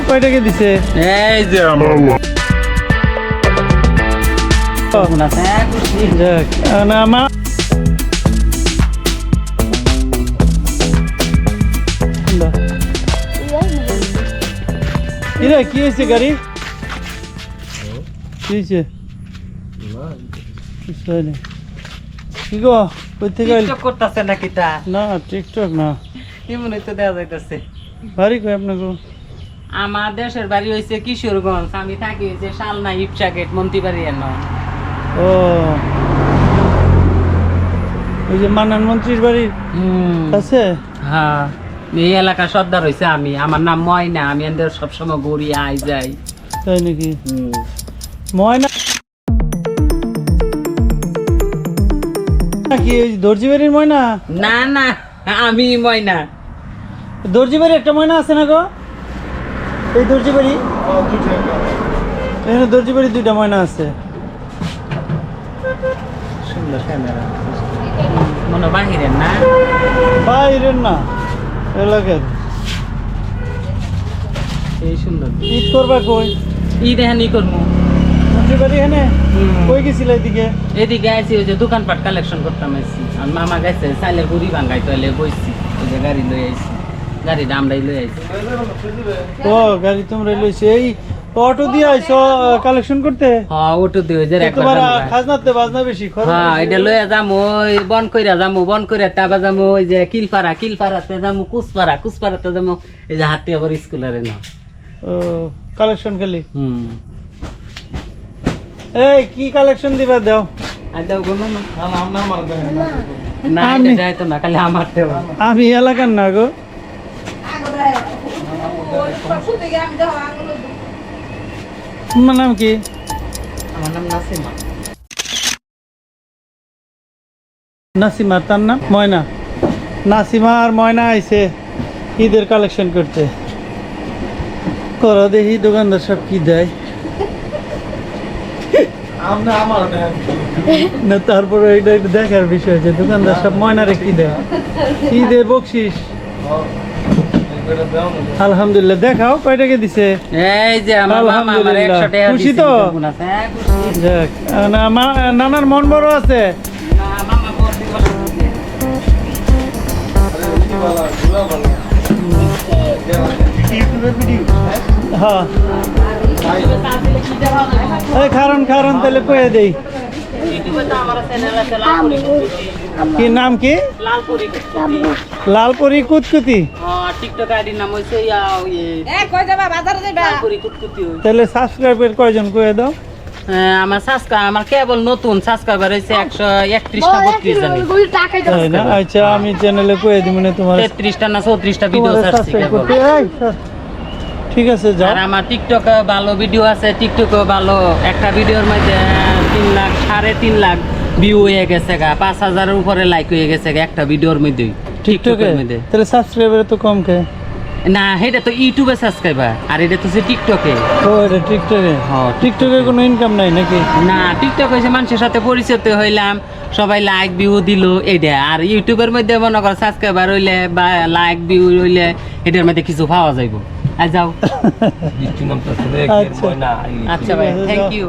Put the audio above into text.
কয় টাকা দিছে? এই যে যাক, না মা কিরে কি হয়েছে গাড়ি? কি হয়েছে? কিছু হয়নি। কি গো কই থেকে আইলি? টিকটক করতেছে নাকি তা? না টিকটক না, এমনই তো দেওয়া যাইতেছে। বাড়ি কই আপনাকে? আমার দেশের বাড়ি হয়েছে কিশোরগঞ্জ, আমি থাকি হয়েছে শালনা ইপসা গেট মন্ত্রীবাড়ি নয়। ও ওই যে মান্নান মন্ত্রীর বাড়ি আছে। হ্যাঁ, এই এলাকা সর্দার হয়েছে আমি। আমার নাম ময়না, আমি এদের সবসময় ঘুরি আই যাই। তাই নাকি? ময়না কি ওই দর্জি বাড়ির ময়না? না না, আমি ময়না। দর্জি বাড়ি একটা ময়না আছে না গো? এই দর্জি বাড়ি, এখানে দর্জি বাড়ি দুইটা ময়না আছে। সুন্দর ক্যামেরা, মনে বাহিরের না? বাইরের না, এলাকার। এই সুন্দর ঈদ করবা কই? ঈদ এখানে করবো। মন্ত্রী বাড়ি এখানে কই গেছিল এদিকে? এদিকে আইসি, ওই যে দোকানপাট কালেকশন করতাম আইসি। আর মামা গেছে চাইলের গুড়ি ভাঙ্গাই তো এলে বইছি, ওই যে গাড়ি লই আইসি, গাড়িটা আমরাই লই আইসি। ও গাড়ি তোমরা লইছে? এই অটো দিয়ে আইছো কালেকশন করতে? হ্যাঁ, ওটু দিয়ে ওই যে তোমার খাজনাতে বাজনা বেশি খরচ। হ্যাঁ, এটা লইয়া যামু, ওই বন কইরা যামু, বন কইরা তাবা যামু ওই যে কিলপাড়াতে যামু, কুচপাড়াতে যামু, এই যে হাতে আবার স্কুলের না। ও কালেকশন খালি। এই এই কি কালেকশন দিবা দাও? আর দাও কোনো না, না আমি- এটা যাইতো না, খালি আমার দেব। আমি এলাকার না গো। তোমার নাম কি? আমার নাম নাসিমা। নাসিমা, তার নাম ময়না। নাসিমা আর ময়না আইছে ঈদের কালেকশন করতে। করো দেখি দোকানদার সব কি দেয়। না তারপরে এটা একটু দেখার বিষয় যে দোকানদার সব ময়নারে কি দেয়, ঈদের বকশিস। আলহামদুলিল্লাহ, দেখাও কয় টাকা দিছে? এই যে আমার মামা আমার আলহামদুলিল্লাহ। 100 টাকা খুশি দিছে, তো? হ্যাঁ, খুশি। যাক, নানার মন বড় আছে। না, মামা বড় দিবস আছে। হ্যাঁ এই কারণ তাহলে কয়ে দেই। ইউটিউবে তো আমার চ্যানেল আছে লালপুরি কুতকুতি। কি নাম কি? লালপুরি কুতকুতি। লালপুরি কুতকুতি। হ্যাঁ, টিকটক আইডির নাম হইছে লালপুরি কুতকুতি। তাহলে সাবস্ক্রাইবার কয়জন কয়ে দাও? আমার আমার কেবল নতুন সাবস্ক্রাইবার হইছে 131টা 32 জানি। তাই না? আচ্ছা আমি চ্যানেলে কয়ে দিব না তোমার 33টা না 34টা ভিডিও তোমার ছাড়ছি সাবস্ক্রাইব কেবল। করতে। এই, ঠিক আছে যাও। আর আমার টিকটকে ভালো ভিডিও আছে, টিকটকে ভালো একটা ভিডিওর মধ্যে 3 লাখ 3.5 লাখ ভিউ হয়ে গেছে গা, 5000-এর উপরে লাইক হয়ে গেছে গা একটা ভিডিওর মধ্যে, টিকটকে টিকটকের মধ্যে। তাহলে সাবস্ক্রাইবার তো কম কে? না, এটা তো ইউটিউবে সাবস্ক্রাইবার, আর এটা তো টিকটকে। ও এটা টিকটকে। হ্যাঁ, টিকটকে কোনো ইনকাম নাই নাকি? না, টিকটক হয়েছে মানুষের সাথে পরিচিত হইলাম, সবাই লাইক ভিউ দিল এইটা। আর ইউটিউবের মধ্যে মনে করো সাবস্ক্রাইবার হইলে বা লাইক ভিউ হইলে এটার মধ্যে কিছু পাওয়া যাইব। আর যাও। আচ্ছা আচ্ছা ভাই, থ্যাংক ইউ।